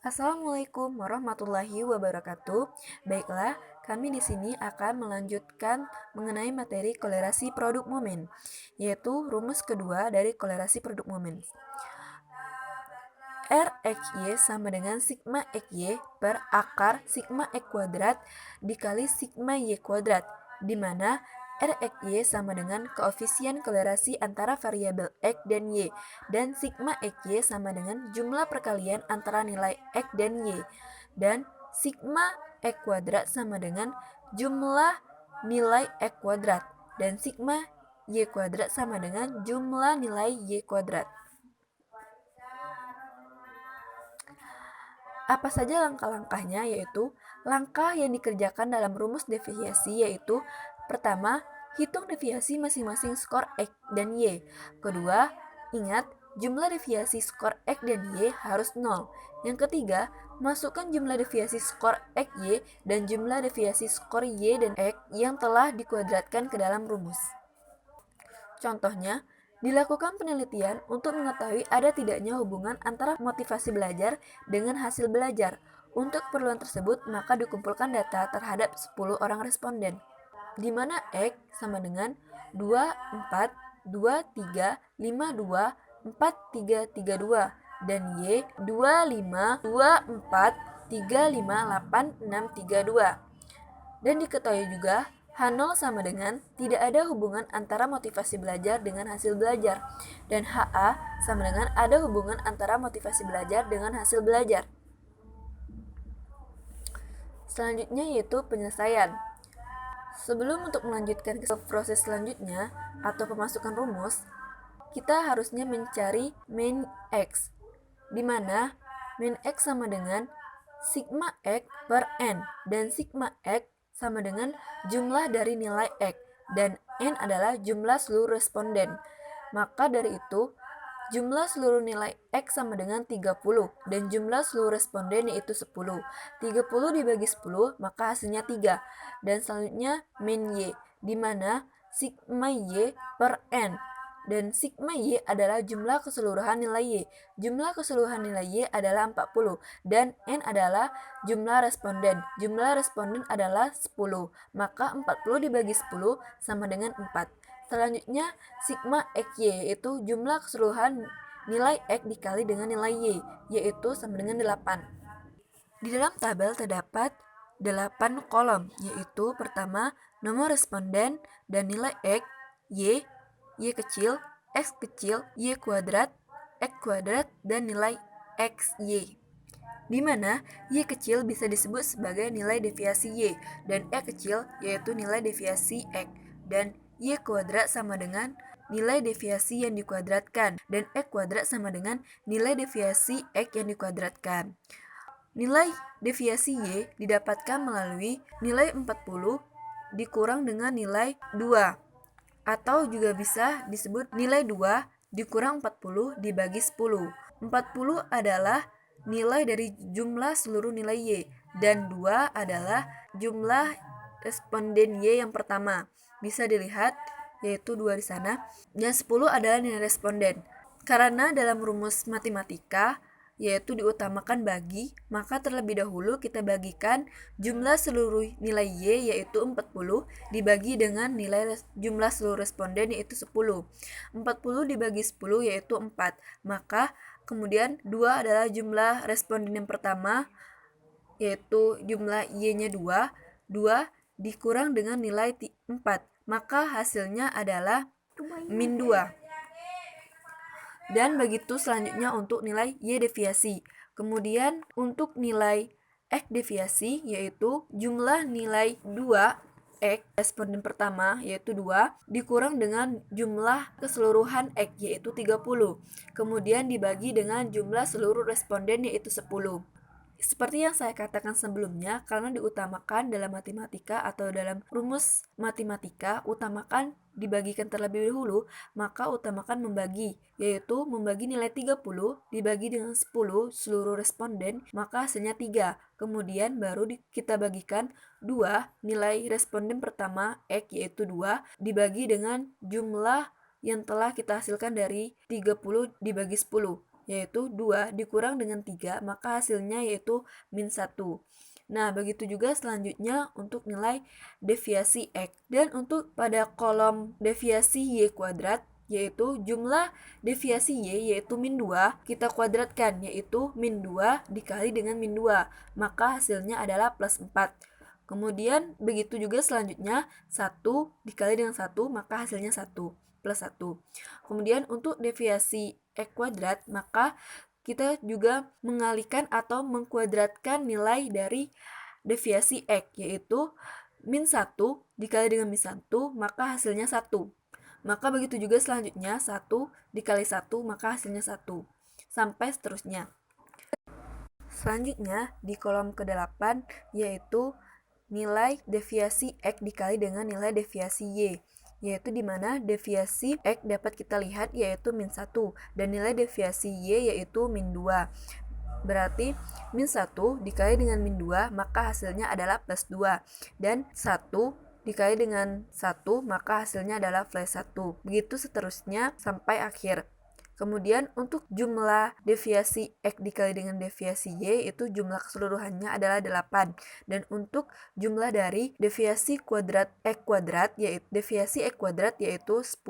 Assalamualaikum warahmatullahi wabarakatuh. Baiklah, kami di sini akan melanjutkan mengenai materi kolerasi produk momen, yaitu rumus kedua dari kolerasi produk momen. R(X)Y sama dengan sigma XY per akar sigma X kuadrat dikali sigma Y kuadrat, di mana R(X)Y sama dengan koefisien kolerasi antara variabel X dan Y, dan sigma XY sama dengan jumlah perkalian antara nilai X dan Y, dan sigma X kuadrat sama dengan jumlah nilai X kuadrat, dan sigma Y kuadrat sama dengan jumlah nilai Y kuadrat. Apa saja langkah-langkahnya? Yaitu langkah yang dikerjakan dalam rumus deviasi yaitu pertama, hitung deviasi masing-masing skor X dan Y. Kedua, ingat jumlah deviasi skor X dan Y harus 0. Yang ketiga, masukkan jumlah deviasi skor X, Y dan jumlah deviasi skor Y dan X yang telah dikuadratkan ke dalam rumus. Contohnya, dilakukan penelitian untuk mengetahui ada tidaknya hubungan antara motivasi belajar dengan hasil belajar. Untuk keperluan tersebut, maka dikumpulkan data terhadap 10 orang responden, di mana X sama dengan 2, 4, 2, 3, 5, 2, 4, 3, 3, 2, dan Y 2, 5, 2, 4, 3, 5, 8, 6, 3, 2. Dan diketahui juga H0 sama dengan tidak ada hubungan antara motivasi belajar dengan hasil belajar, dan HA sama dengan ada hubungan antara motivasi belajar dengan hasil belajar. Selanjutnya yaitu penyelesaian. Sebelum untuk melanjutkan ke proses selanjutnya atau pemasukan rumus, kita harusnya mencari min X, di mana min X sama dengan sigma X per N, dan sigma X sama dengan jumlah dari nilai X, dan N adalah jumlah seluruh responden. Maka dari itu, jumlah seluruh nilai X sama dengan 30, dan jumlah seluruh responden yaitu 10. 30 dibagi 10, maka hasilnya 3. Dan selanjutnya min Y, di mana sigma Y per N, dan sigma Y adalah jumlah keseluruhan nilai Y. Jumlah keseluruhan nilai Y adalah 40, dan N adalah jumlah responden. Jumlah responden adalah 10, maka 40 dibagi 10 sama dengan 4. Selanjutnya, sigma XY yaitu jumlah keseluruhan nilai X dikali dengan nilai Y, yaitu sama dengan 8. Di dalam tabel terdapat 8 kolom, yaitu pertama, nomor responden dan nilai X, Y, Y kecil, X kecil, Y kuadrat, X kuadrat, dan nilai XY. Di mana Y kecil bisa disebut sebagai nilai deviasi Y, dan X kecil yaitu nilai deviasi X, dan Y kuadrat sama dengan nilai deviasi yang dikuadratkan, dan X kuadrat sama dengan nilai deviasi X yang dikuadratkan. Nilai deviasi Y didapatkan melalui nilai 40 dikurang dengan nilai 2, atau juga bisa disebut nilai 2 dikurang 40 dibagi 10. 40 adalah nilai dari jumlah seluruh nilai Y, dan 2 adalah jumlah responden Y yang pertama. Bisa dilihat yaitu 2 di sana, dan 10 adalah nilai responden. Karena dalam rumus matematika yaitu diutamakan bagi, maka terlebih dahulu kita bagikan jumlah seluruh nilai Y yaitu 40 dibagi dengan nilai jumlah seluruh responden yaitu 10. 40 dibagi 10 yaitu 4. Maka kemudian 2 adalah jumlah responden yang pertama yaitu jumlah Y-nya 2. 2 dikurang dengan nilai 4. Maka hasilnya adalah min 2. Dan begitu selanjutnya untuk nilai Y deviasi. Kemudian untuk nilai X deviasi yaitu jumlah nilai 2 X responden pertama yaitu 2 dikurang dengan jumlah keseluruhan X yaitu 30. Kemudian dibagi dengan jumlah seluruh responden yaitu 10. Seperti yang saya katakan sebelumnya, karena diutamakan dalam matematika atau dalam rumus matematika, utamakan dibagikan terlebih dahulu, maka utamakan membagi, yaitu membagi nilai 30 dibagi dengan 10 seluruh responden, maka hasilnya 3. Kemudian baru kita bagikan 2 nilai responden pertama X yaitu 2 dibagi dengan jumlah yang telah kita hasilkan dari 30 dibagi 10. yaitu 2 dikurang dengan 3, maka hasilnya yaitu min 1. Nah, begitu juga selanjutnya untuk nilai deviasi X. Dan untuk pada kolom deviasi Y kuadrat, yaitu jumlah deviasi Y yaitu min 2, kita kuadratkan, yaitu min 2 dikali dengan min 2, maka hasilnya adalah plus 4. Kemudian begitu juga selanjutnya 1 dikali dengan 1, maka hasilnya 1 plus 1. Kemudian untuk deviasi X kuadrat, maka kita juga mengalihkan atau mengkuadratkan nilai dari deviasi X, yaitu min 1 dikali dengan min 1, maka hasilnya 1. Maka begitu juga selanjutnya 1 dikali 1, maka hasilnya 1. Sampai seterusnya. Selanjutnya di kolom ke-8 yaitu nilai deviasi X dikali dengan nilai deviasi Y, yaitu dimana deviasi X dapat kita lihat yaitu min 1 dan nilai deviasi Y yaitu min 2. Berarti min 1 dikali dengan min 2 maka hasilnya adalah plus 2, dan 1 dikali dengan 1 maka hasilnya adalah plus 1. Begitu seterusnya sampai akhir. Kemudian untuk jumlah deviasi X dikali dengan deviasi Y itu jumlah keseluruhannya adalah 8. Dan untuk jumlah dari deviasi kuadrat X kuadrat yaitu deviasi X kuadrat yaitu 10.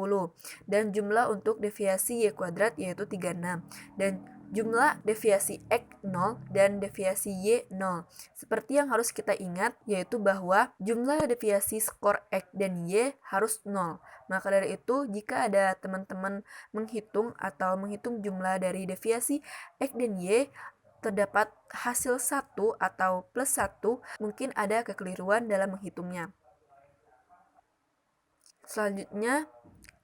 Dan jumlah untuk deviasi Y kuadrat yaitu 36. Dan jumlah deviasi X 0 dan deviasi Y 0. Seperti yang harus kita ingat yaitu bahwa jumlah deviasi skor X dan Y harus 0. Maka dari itu jika ada teman-teman menghitung atau menghitung jumlah dari deviasi X dan Y terdapat hasil 1 atau plus 1, mungkin ada kekeliruan dalam menghitungnya. Selanjutnya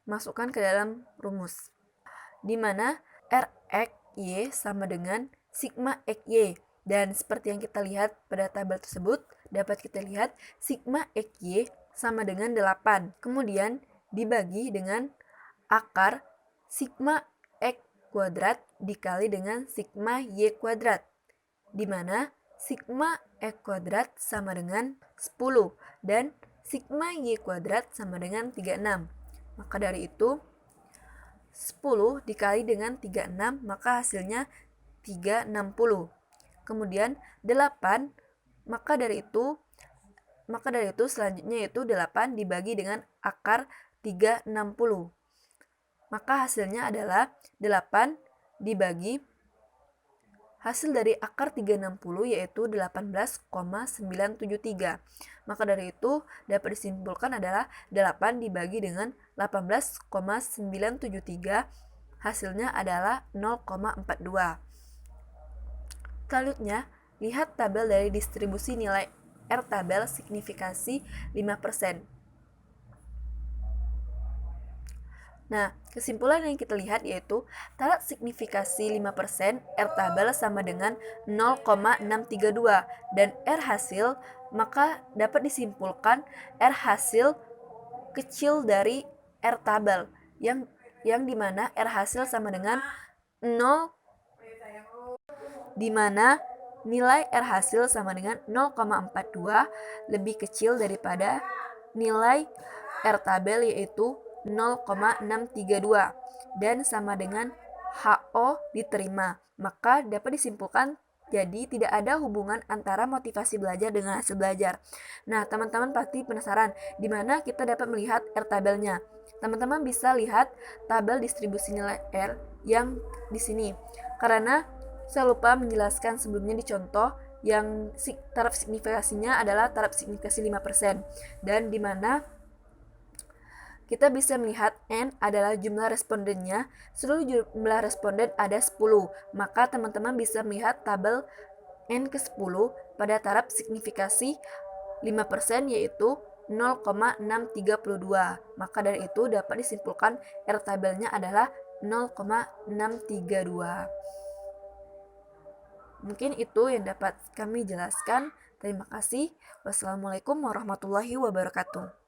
masukkan ke dalam rumus, di mana Rx Y sama dengan sigma XY. Dan seperti yang kita lihat pada tabel tersebut, dapat kita lihat sigma XY sama dengan 8. Kemudian dibagi dengan akar sigma X kuadrat dikali dengan sigma Y kuadrat, di mana sigma X kuadrat sama dengan 10 dan sigma Y kuadrat sama dengan 36. Maka dari itu 10 dikali dengan 36 maka hasilnya 360. Kemudian 8 maka dari itu selanjutnya yaitu 8 dibagi dengan akar 360. Maka hasilnya adalah 8 dibagi hasil dari akar 360 yaitu 18,973. Maka dari itu dapat disimpulkan adalah 8 dibagi dengan 18,973 hasilnya adalah 0,42. Selanjutnya, lihat tabel dari distribusi nilai R tabel signifikasi 5%. Nah, kesimpulan yang kita lihat yaitu taraf signifikasi 5% R tabel sama dengan 0,632 dan R hasil, maka dapat disimpulkan R hasil kecil dari R tabel yang dimana R hasil sama dengan 0, dimana nilai R hasil sama dengan 0,42 lebih kecil daripada nilai R tabel yaitu 0,632 dan sama dengan HO diterima. Maka dapat disimpulkan jadi tidak ada hubungan antara motivasi belajar dengan hasil belajar. Nah, teman-teman pasti penasaran di mana kita dapat melihat R tabelnya. Teman-teman bisa lihat tabel distribusi nilai R yang di sini. Karena saya lupa menjelaskan sebelumnya di contoh yang taraf signifikasinya adalah taraf signifikasi 5% dan di mana kita bisa melihat N adalah jumlah respondennya, seluruh jumlah responden ada 10, maka teman-teman bisa melihat tabel N ke-10 pada taraf signifikasi 5% yaitu 0,632. Maka dari itu dapat disimpulkan R tabelnya adalah 0,632. Mungkin itu yang dapat kami jelaskan. Terima kasih. Wassalamualaikum warahmatullahi wabarakatuh.